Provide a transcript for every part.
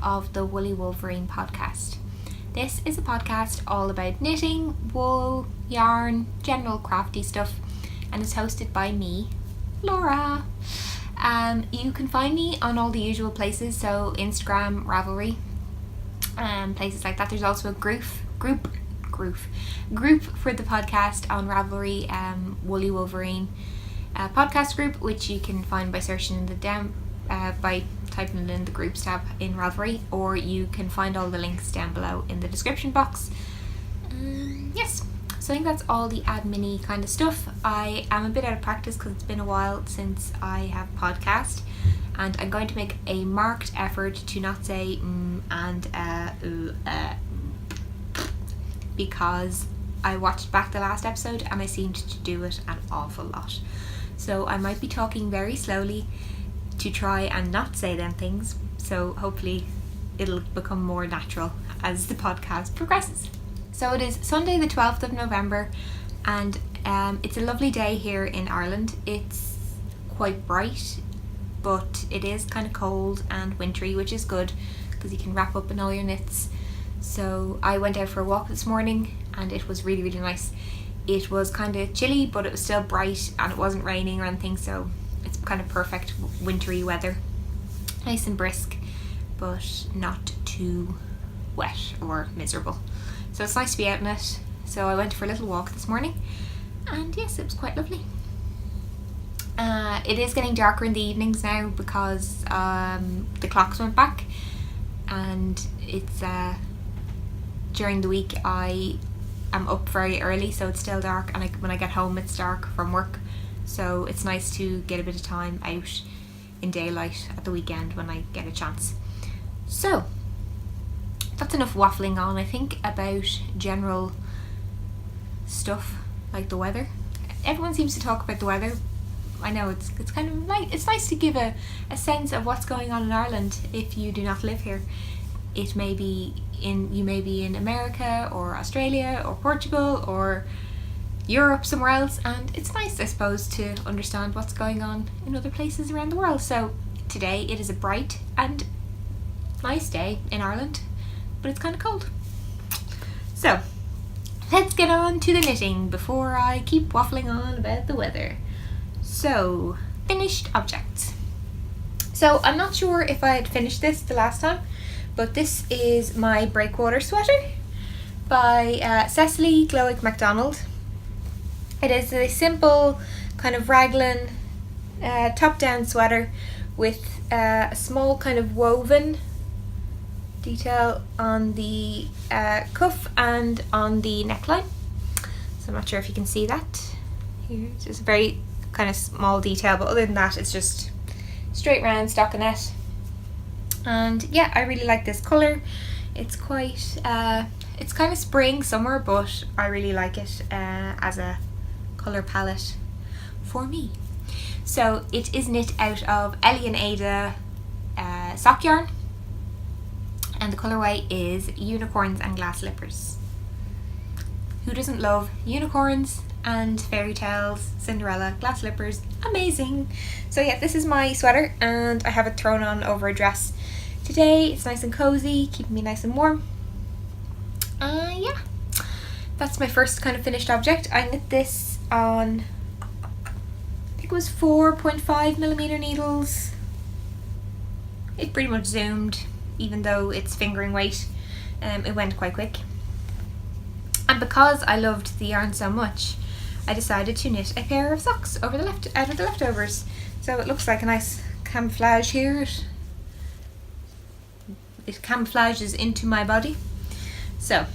Of the Woolverine podcast. This is a podcast all about knitting, wool, yarn, general crafty stuff, and it's hosted by me, Laura. You can find me on all the usual places, so Instagram, Ravelry, places like that. There's also a group for the podcast on Ravelry, Woolly Woolverine podcast group, which you can find by searching in the by typing it in the groups tab in Ravelry, or you can find all the links down below in the description box. Yes, so I think that's all the admin-y kind of stuff. I am a bit out of practice because it's been a while since I have podcast, and I'm going to make a marked effort to not say because I watched back the last episode and I seemed to do it an awful lot. So I might be talking very slowly to try and not say them things, so hopefully it'll become more natural as the podcast progresses. So it is Sunday the 12th of November, and it's a lovely day here in Ireland. It's quite bright, but it is kind of cold and wintry, which is good because you can wrap up in all your knits. So I went out for a walk this morning and it was really, really nice. It was kind of chilly, but it was still bright and it wasn't raining or anything, so it's kind of perfect wintry weather. Nice and brisk, but not too wet or miserable. So it's nice to be out in it. So I went for a little walk this morning, and yes, it was quite lovely. It is getting darker in the evenings now because the clocks went back, and it's during the week I am up very early, so it's still dark, and when I get home it's dark from work. So it's nice to get a bit of time out in daylight at the weekend when I get a chance. So that's enough waffling on, I think, about general stuff like the weather. Everyone seems to talk about the weather. I know it's kind of like, it's nice to give a sense of what's going on in Ireland if you do not live here. You may be in America or Australia or Portugal or Europe, somewhere else, and it's nice, I suppose, to understand what's going on in other places around the world. So today it is a bright and nice day in Ireland, but it's kind of cold. So let's get on to the knitting before I keep waffling on about the weather. So finished objects. So I'm not sure if I had finished this the last time, but this is my Breakwater sweater by Cecily Glowick MacDonald. It is a simple kind of raglan top-down sweater with a small kind of woven detail on the cuff and on the neckline. So I'm not sure if you can see that. Here, it's just a very kind of small detail, but other than that, it's just straight round stockinette. And yeah, I really like this colour. It's quite, it's kind of spring, summer, but I really like it as a colour palette for me. So it is knit out of Ellie and Ada sock yarn, and the colourway is Unicorns and Glass Slippers. Who doesn't love unicorns and fairy tales, Cinderella, glass slippers? Amazing! So yeah, this is my sweater, and I have it thrown on over a dress today. It's nice and cozy, keeping me nice and warm. Yeah, that's my first kind of finished object. I knit this on, I think it was 4.5mm needles. It pretty much zoomed, even though it's fingering weight. It went quite quick. And because I loved the yarn so much, I decided to knit a pair of socks out of the leftovers. So it looks like a nice camouflage here. It camouflages into my body. So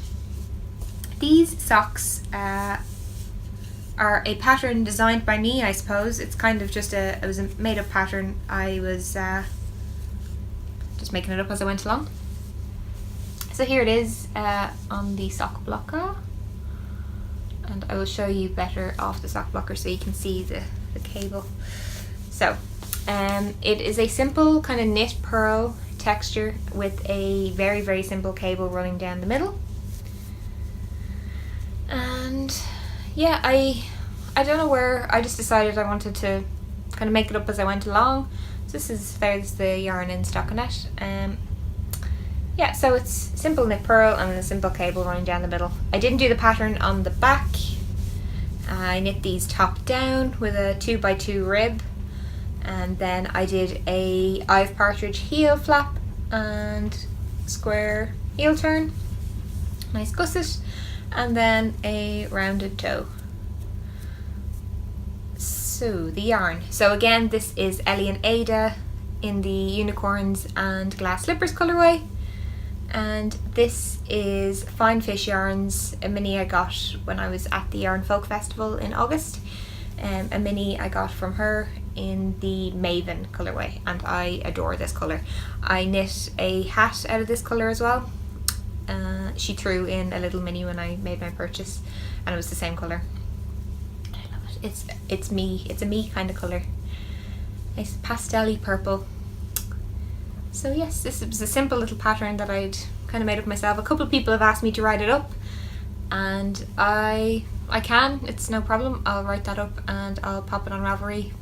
these socks are a pattern designed by me, I suppose. It's kind of just it was a made up pattern. I was just making it up as I went along. So here it is on the sock blocker, and I will show you better off the sock blocker so you can see the cable. So it is a simple kind of knit purl texture with a very, very simple cable running down the middle. And yeah, I don't know where, I just decided I wanted to kind of make it up as I went along. So there's the yarn in stockinette. Yeah, so it's simple knit purl and a simple cable running down the middle. I didn't do the pattern on the back. I knit these top down with a 2x2 rib, and then I did a I've partridge heel flap and square heel turn, nice gusset, and then a rounded toe. So the yarn. So again, this is Ellie and Ada in the Unicorns and Glass Slippers colourway. And this is Fine Fish Yarns, a mini I got when I was at the Yarn Folk Festival in August. A mini I got from her in the Maven colourway, and I adore this colour. I knit a hat out of this colour as well. She threw in a little mini when I made my purchase, and it was the same colour. I love it. It's me. It's a me kind of colour. Nice pastel-y purple. So yes, this was a simple little pattern that I'd kind of made up myself. A couple of people have asked me to write it up, and I can, it's no problem. I'll write that up and I'll pop it on Ravelry.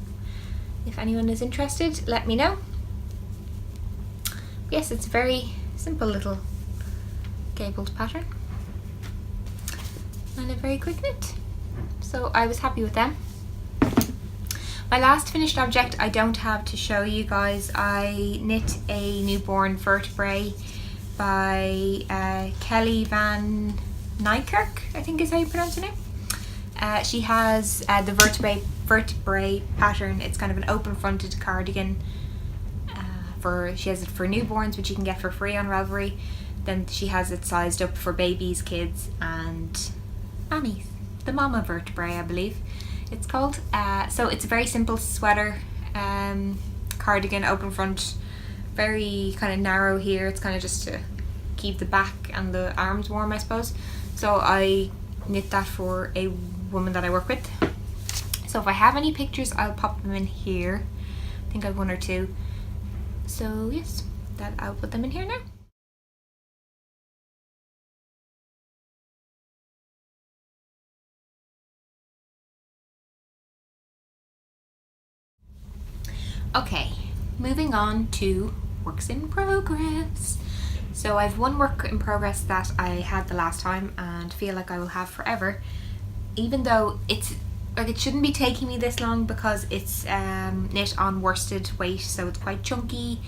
If anyone is interested, let me know. Yes, it's a very simple little gabled pattern and a very quick knit. So I was happy with them. My last finished object I don't have to show you guys. I knit a newborn vertebrae by Kelly Van Nykirk, I think is how you pronounce her name. She has the vertebrae pattern. It's kind of an open fronted cardigan. She has it for newborns, which you can get for free on Ravelry. Then she has it sized up for babies, kids, and Annie's, the mama vertebrae, I believe it's called. So it's a very simple sweater, cardigan, open front, very kind of narrow here. It's kind of just to keep the back and the arms warm, I suppose. So I knit that for a woman that I work with. So if I have any pictures, I'll pop them in here. I think I have one or two. So yes, I'll put them in here now. Okay, moving on to works in progress. So I've one work in progress that I had the last time and feel like I will have forever, even though it's like it shouldn't be taking me this long because it's knit on worsted weight, so it's quite chunky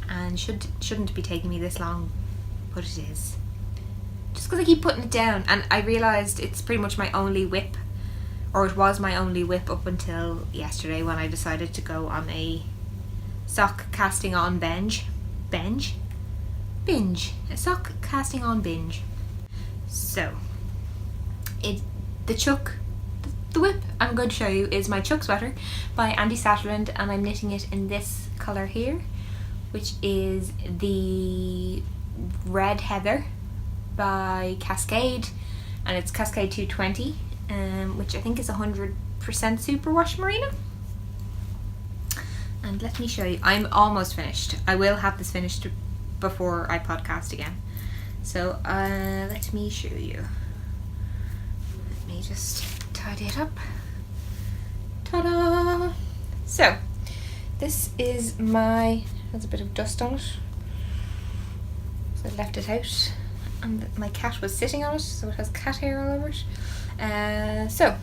and shouldn't be taking me this long, but it is. Just because I keep putting it down, and I realised it's pretty much my only whip, or it was my only whip up until yesterday when I decided to go on a sock casting on binge, a sock casting on binge. So the whip I'm going to show you is my Chuck sweater by Andy Satterland, and I'm knitting it in this colour here, which is the Red Heather by Cascade, and it's Cascade 220, which I think is 100% superwash merino. And let me show you. I'm almost finished. I will have this finished before I podcast again. So let me show you. Let me just tidy it up. Ta-da! So this is there's a bit of dust on it, so I left it out, and my cat was sitting on it, so it has cat hair all over it. So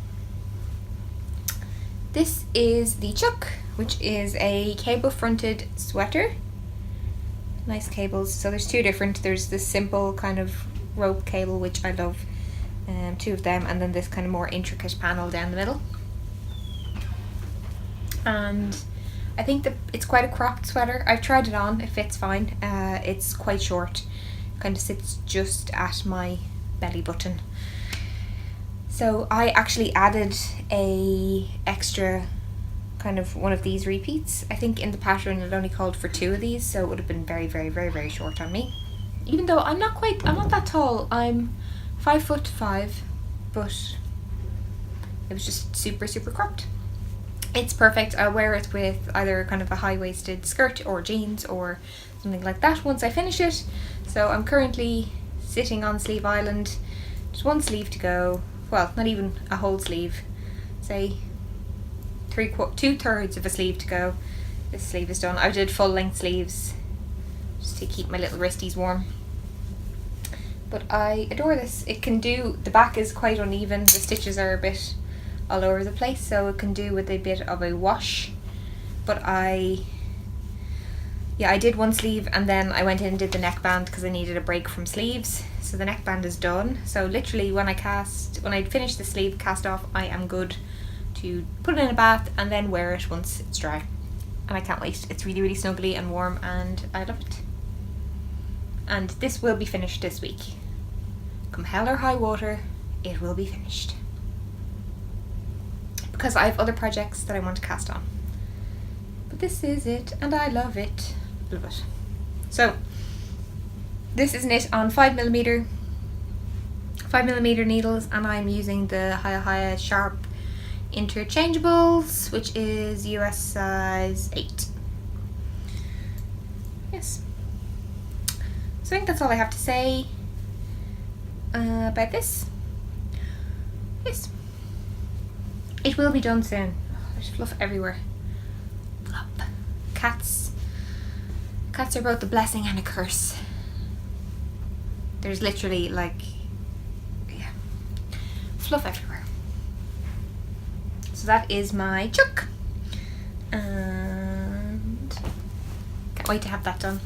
this is the Chuck, which is a cable fronted sweater. Nice cables. So there's two different. There's this simple kind of rope cable, which I love, two of them, and then this kind of more intricate panel down the middle. And I think that it's quite a cropped sweater. I've tried it on, it fits fine. It's quite short, kind of sits just at my belly button. So I actually added a extra kind of one of these repeats. I think in the pattern it only called for 2 of these, so it would have been very, very, very, very short on me. Even though I'm not that tall. I'm 5'5", but it was just super, super cropped. It's perfect. I'll wear it with either kind of a high-waisted skirt or jeans or something like that once I finish it. So I'm currently sitting on Sleeve Island. Just one sleeve to go. Well, not even a whole sleeve. Say 2/3 of a sleeve to go. This sleeve is done. I did full length sleeves just to keep my little wristies warm. But I adore this. It can do, the back is quite uneven. The stitches are a bit all over the place, so it can do with a bit of a wash. But I did one sleeve and then I went in and did the neckband because I needed a break from sleeves. So the neckband is done. So literally when I finish the sleeve cast off, I am good to put it in a bath and then wear it once it's dry. And I can't wait. It's really, really snuggly and warm and I love it. And this will be finished this week. Come hell or high water, it will be finished. Because I have other projects that I want to cast on. But this is it, and I love it. Love it. So, this is knit on 5mm needles, and I'm using the Hiya Sharp interchangeables, which is US size 8. Yes. So I think that's all I have to say about this. Yes. It will be done soon. Oh, there's fluff everywhere. Flop. Cats are both a blessing and a curse. There's literally fluff everywhere. So that is my Chuck. And can't wait to have that done.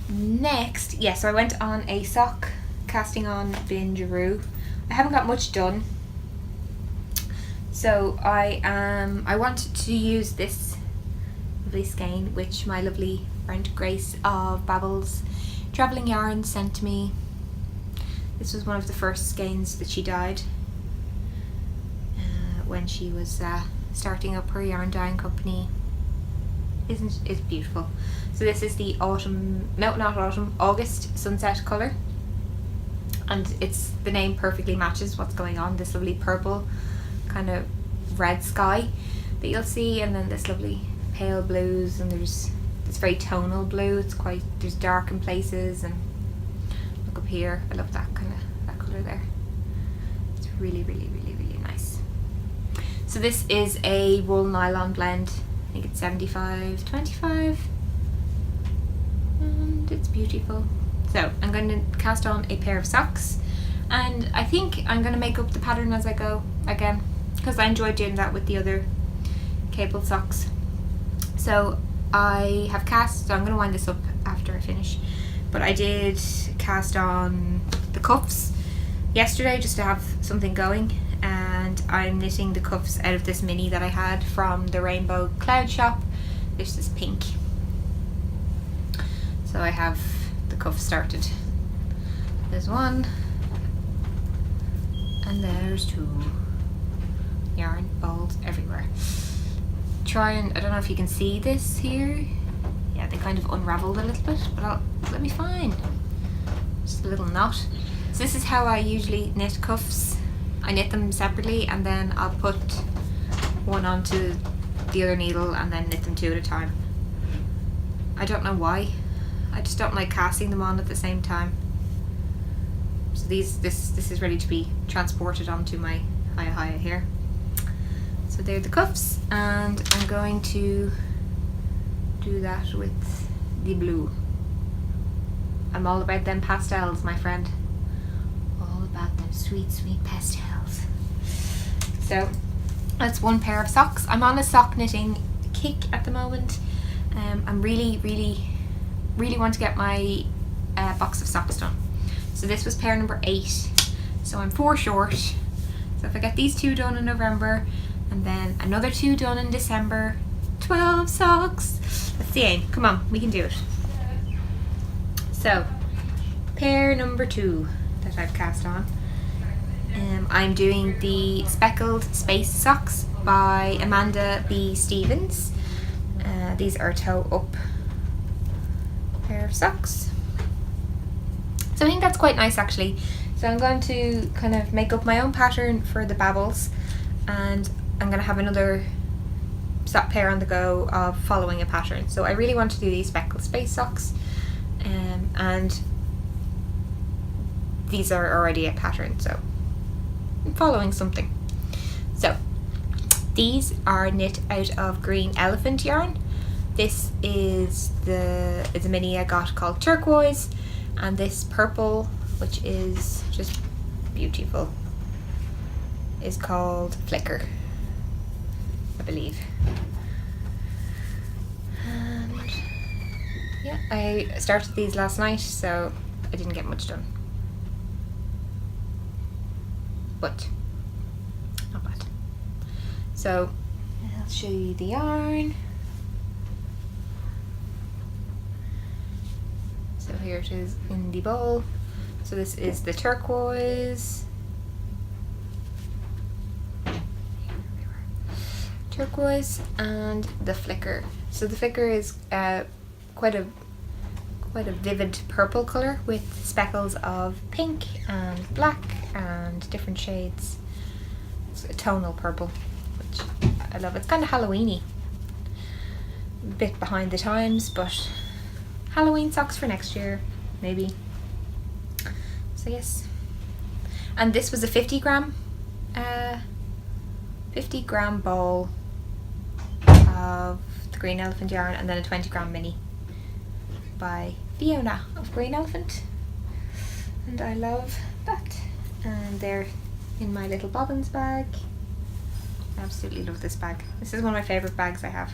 Next, so I went on a sock casting on binge-a-roo. I haven't got much done. So I wanted to use this lovely skein, which my lovely friend Grace of Babbles Travelling Yarns sent to me. This was one of the first skeins that she dyed when she was starting up her yarn dyeing company. Isn't it beautiful? So this is the August sunset colour, and the name perfectly matches what's going on. This lovely purple kind of red sky that you'll see, and then this lovely pale blues, and there's this very tonal blue. There's dark in places, and look up here. I love that colour there. It's really, really, really, really nice. So this is a wool nylon blend. I think it's 75/25, and it's beautiful. So I'm going to cast on a pair of socks, and I think I'm going to make up the pattern as I go again. because I enjoyed doing that with the other cable socks. So I have cast, so I'm going to wind this up after I finish, but I did cast on the cuffs yesterday just to have something going, and I'm knitting the cuffs out of this mini that I had from the Rainbow Cloud shop. This is pink. So I have the cuffs started. There's one, and there's two. Yarn balls everywhere. I don't know if you can see this here. Yeah, they kind of unraveled a little bit, but let me find. Just a little knot. So this is how I usually knit cuffs. I knit them separately, and then I'll put one onto the other needle and then knit them two at a time. I don't know why. I just don't like casting them on at the same time. So this is ready to be transported onto my haya here. So they're the cuffs, and I'm going to do that with the blue. I'm all about them pastels, my friend. All about them sweet, sweet pastels. So that's one pair of socks. I'm on a sock knitting kick at the moment. I'm really want to get my box of socks done. So this was pair number 8. So I'm 4 short. So if I get these 2 done in November, and then another 2 done in December, 12 socks. That's the aim. Come on, we can do it. So, pair number 2 that I've cast on. I'm doing the Speckled Space Socks by Amanda B. Stevens. These are toe up pair of socks. So I think that's quite nice actually. So I'm going to kind of make up my own pattern for the babbles, and I'm going to have another pair on the go of following a pattern. So I really want to do these Speckled Space Socks, and these are already a pattern, so I'm following something. So these are knit out of Green Elephant yarn. This is a mini I got called Turquoise, and this purple, which is just beautiful, is called Flicker, I believe. And yeah, I started these last night, so I didn't get much done, but not bad. So I'll show you the yarn. So here it is in the bowl. So this is the turquoise. Turquoise and the flicker. So the flicker is quite a vivid purple color with speckles of pink and black and different shades. It's a tonal purple, which I love. It's kind of Halloweeny. A bit behind the times, but Halloween socks for next year, maybe. So yes. And this was a 50 gram bowl of the Green Elephant yarn, and then a 20 gram mini by Fiona of Green Elephant, and I love that. And they're in my little bobbins bag. I absolutely love this bag. This is one of my favourite bags I have.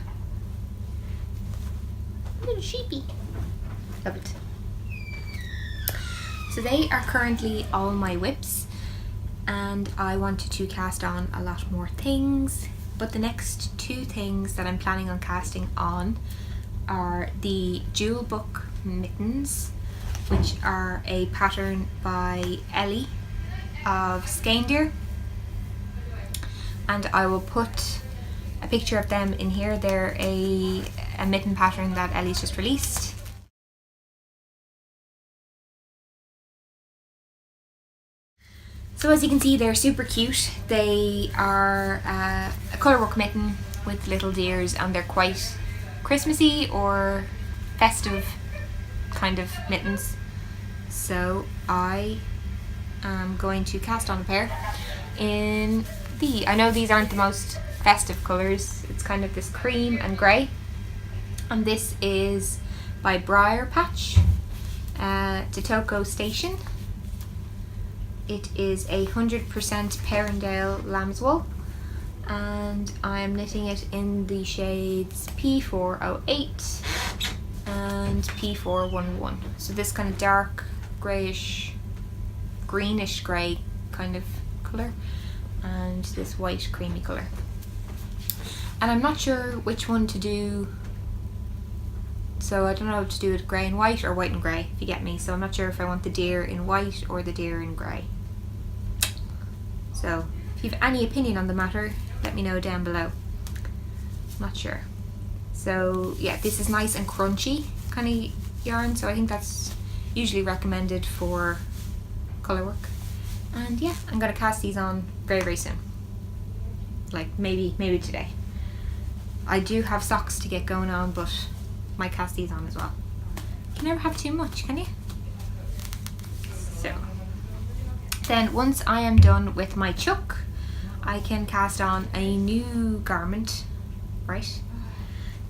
Little sheepy. Love it. So they are currently all my whips, and I wanted to cast on a lot more things, but the next 2 things that I'm planning on casting on are the Jewel Book mittens, which are a pattern by Ellie of Skein, and I will put a picture of them in here. They're a mitten pattern that Ellie's just released. So as you can see, they're super cute. They are a colourwork mitten with little deers, and they're quite Christmassy or festive kind of mittens. So I am going to cast on a pair in I know these aren't the most festive colours. It's kind of this cream and grey, and this is by Briar Patch, Totoko Station. It is 100% Perendale lamb's wool, and I'm knitting it in the shades P408 and P411. So this kind of dark greyish, greenish grey kind of colour, and this white creamy colour. And I'm not sure which one to do, so I don't know if to do it grey and white or white and grey, if you get me. So I'm not sure if I want the deer in white or the deer in grey. So if you have any opinion on the matter, let me know down below. Not sure. So yeah, this is nice and crunchy kind of yarn, so I think that's usually recommended for colour work. And yeah, I'm gonna cast these on very, very soon. Like maybe today. I do have socks to get going on, but might cast these on as well. You can never have too much, can you? So then once I am done with my chuck, I can cast on a new garment, right?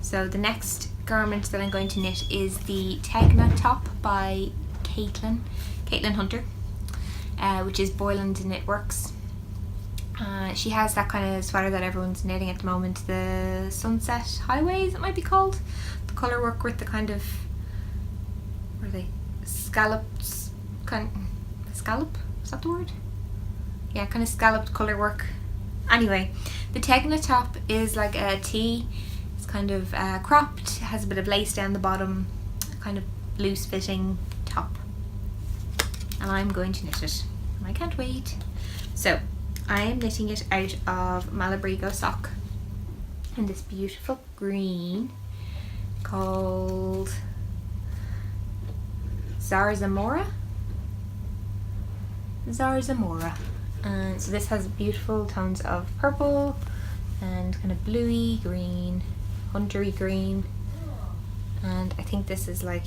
So the next garment that I'm going to knit is the Tegna top by Caitlin Hunter, which is Boyland Knitworks. She has that kind of sweater that everyone's knitting at the moment, the Sunset Highways it might be called. The colour work with the kind of, what are they, scallops, scallop, is that the word? Yeah, kind of scalloped colour work. Anyway, the Tegna top is like a tee. It's kind of cropped, has a bit of lace down the bottom, kind of loose fitting top. And I'm going to knit it, and I can't wait. So I am knitting it out of Malabrigo sock in this beautiful green called Zarzamora. And so this has beautiful tones of purple and kind of bluey green, huntery green, and I think this is like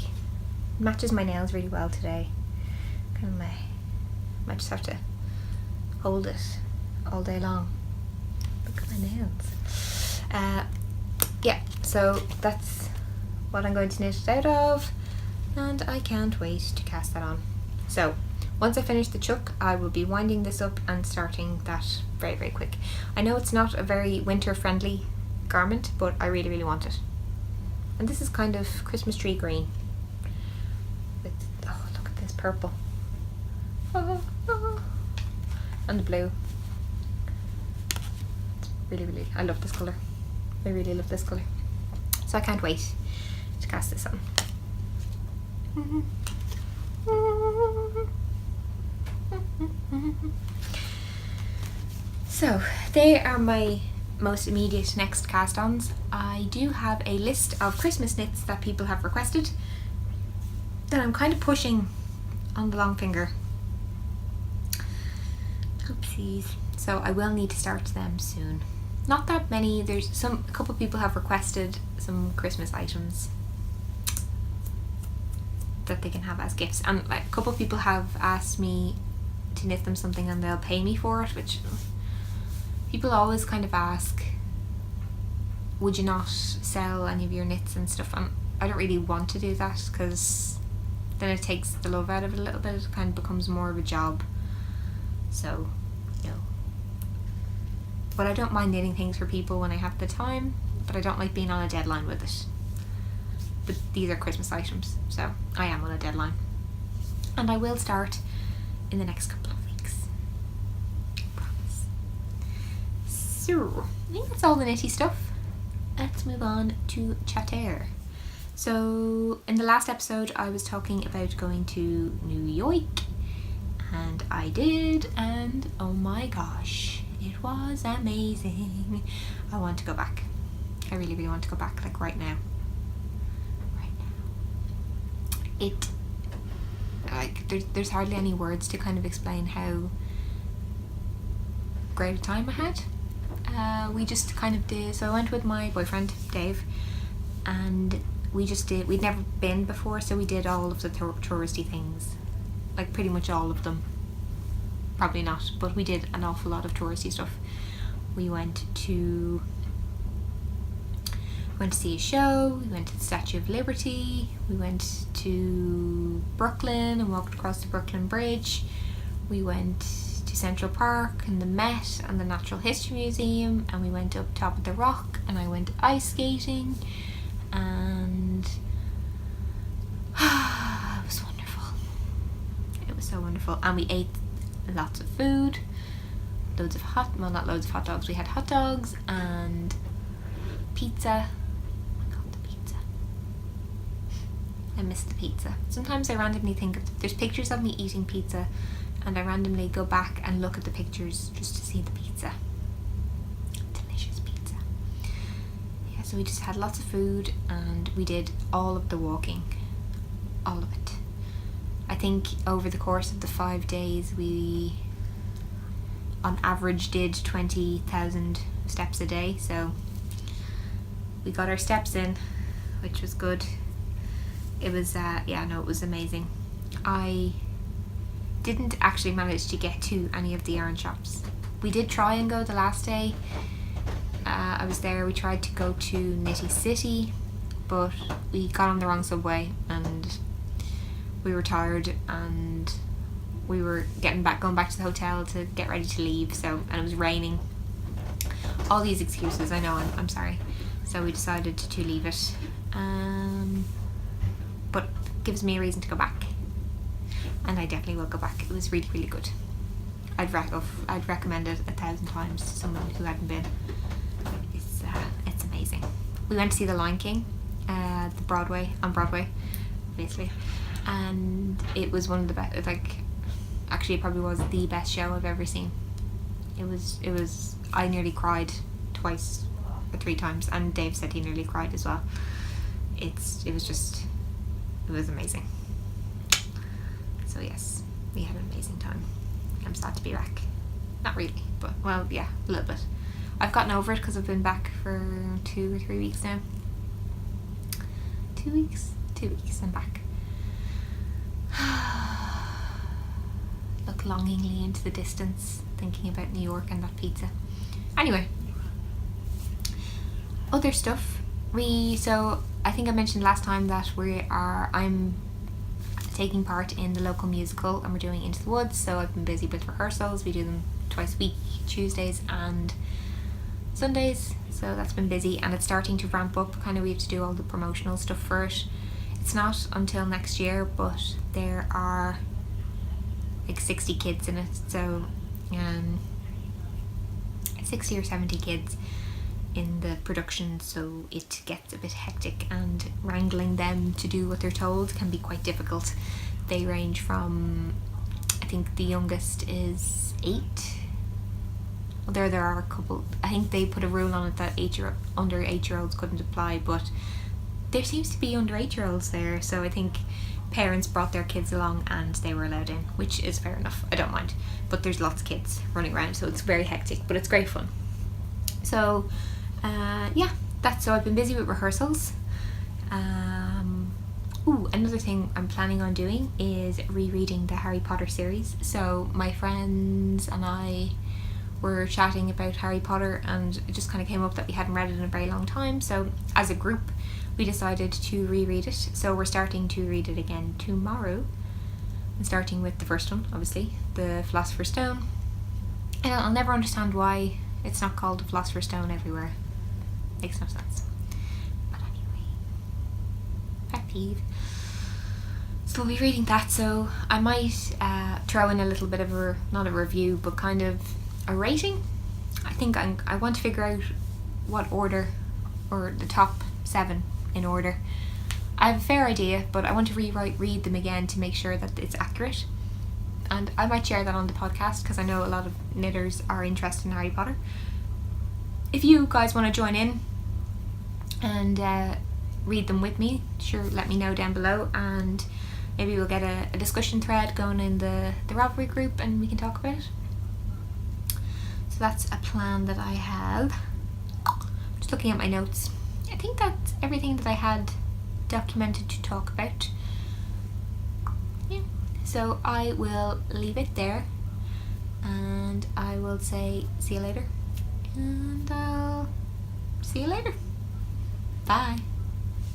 matches my nails really well today. Kind of might just have to hold it all day long. Look at my nails. Yeah, so that's what I'm going to knit it out of, and I can't wait to cast that on. So once I finish the chuck, I will be winding this up and starting that very, very quick. I know it's not a very winter friendly garment, but I really, really want it. And this is kind of Christmas tree green. With, oh, look at this purple. And the blue. Really, really, I love this colour. I really love this colour. So I can't wait to cast this on. So they are my most immediate next cast-ons. I do have a list of Christmas knits that people have requested that I'm kind of pushing on the long finger. Oopsies. So I will need to start them soon. Not that many. There's a couple people have requested some Christmas items that they can have as gifts, and like a couple people have asked me to knit them something and they'll pay me for it, which people always kind of ask, would you not sell any of your knits and stuff, and I don't really want to do that because then it takes the love out of it a little bit. It kind of becomes more of a job. So no, but I don't mind knitting things for people when I have the time, but I don't like being on a deadline with it. But these are Christmas items, so I am on a deadline, and I will start in the next couple of weeks, I promise. So I think that's all the knitty stuff. Let's move on to chatter. So in the last episode I was talking about going to New York, and I did, and oh my gosh, it was amazing. I want to go back. I really, really want to go back, like right now. There's hardly any words to kind of explain how great a time I had. We just kind of did, so I went with my boyfriend Dave, and we'd never been before, so we did all of the touristy things, like pretty much all of them. Probably not, but we did an awful lot of touristy stuff. We went to see a show, we went to the Statue of Liberty, we went to Brooklyn and walked across the Brooklyn Bridge, we went to Central Park and the Met and the Natural History Museum, and we went up top of the rock, and I went ice skating, and it was wonderful. It was so wonderful. And we ate lots of food, not loads of hot dogs, we had hot dogs and pizza. I miss the pizza. Sometimes I randomly think there's pictures of me eating pizza, and I randomly go back and look at the pictures just to see the pizza. Delicious pizza. Yeah, so we just had lots of food, and we did all of the walking. All of it. I think over the course of the 5 days we on average did 20,000 steps a day, so we got our steps in, which was good. It was it was amazing. I didn't actually manage to get to any of the yarn shops. We did try and go the last day. I was there. We tried to go to Nitty City, but we got on the wrong subway and we were tired, and we were going back to the hotel to get ready to leave. And it was raining. All these excuses. I know. I'm sorry. So we decided to leave it. But gives me a reason to go back, and I definitely will go back. It was really, really good. I'd recommend it 1,000 times to someone who hadn't been. It's amazing. We went to see The Lion King, on Broadway, obviously, and it was one of the best. Actually, it probably was the best show I've ever seen. It was. I nearly cried twice or 3 times, and Dave said he nearly cried as well. It was amazing. So yes, we had an amazing time. I'm sad to be back. Not really, but well, yeah, a little bit. I've gotten over it because I've been back for 2 or 3 weeks now. 2 weeks? 2 weeks, I'm back. Look longingly into the distance, thinking about New York and that pizza. Anyway, other stuff. So I think I mentioned last time that I'm taking part in the local musical, and we're doing Into the Woods. So I've been busy with rehearsals. We do them twice a week, Tuesdays and Sundays. So that's been busy, and it's starting to ramp up. We have to do all the promotional stuff for it. It's not until next year, but there are 60 kids in it. So 60 or 70 kids in the production, so it gets a bit hectic, and wrangling them to do what they're told can be quite difficult. They range from, I think the youngest is 8. Well, there are a couple. I think they put a rule on it that under 8-year-olds couldn't apply, but there seems to be under 8-year-olds there, so I think parents brought their kids along and they were allowed in, which is fair enough. I don't mind, but there's lots of kids running around, so it's very hectic, but it's great fun. So so I've been busy with rehearsals. Another thing I'm planning on doing is rereading the Harry Potter series. So my friends and I were chatting about Harry Potter, and it just kind of came up that we hadn't read it in a very long time. So as a group, we decided to reread it. So we're starting to read it again tomorrow. And starting with the first one, obviously, the Philosopher's Stone. And I'll never understand why it's not called the Philosopher's Stone everywhere. Makes no sense. But anyway, pet peeve. So we'll be reading that. So I might throw in a little bit of not a review, but kind of a rating. I think I want to figure out what order, or the top 7 in order. I have a fair idea, but I want to read them again to make sure that it's accurate. And I might share that on the podcast, because I know a lot of knitters are interested in Harry Potter. If you guys want to join in and read them with me, sure, let me know down below, and maybe we'll get a discussion thread going in the ravelry group, and we can talk about it. So that's a plan that I have. Just looking at my notes. I think that's everything that I had documented to talk about. Yeah. So I will leave it there, and I will say see you later, and I'll see you later. Bye.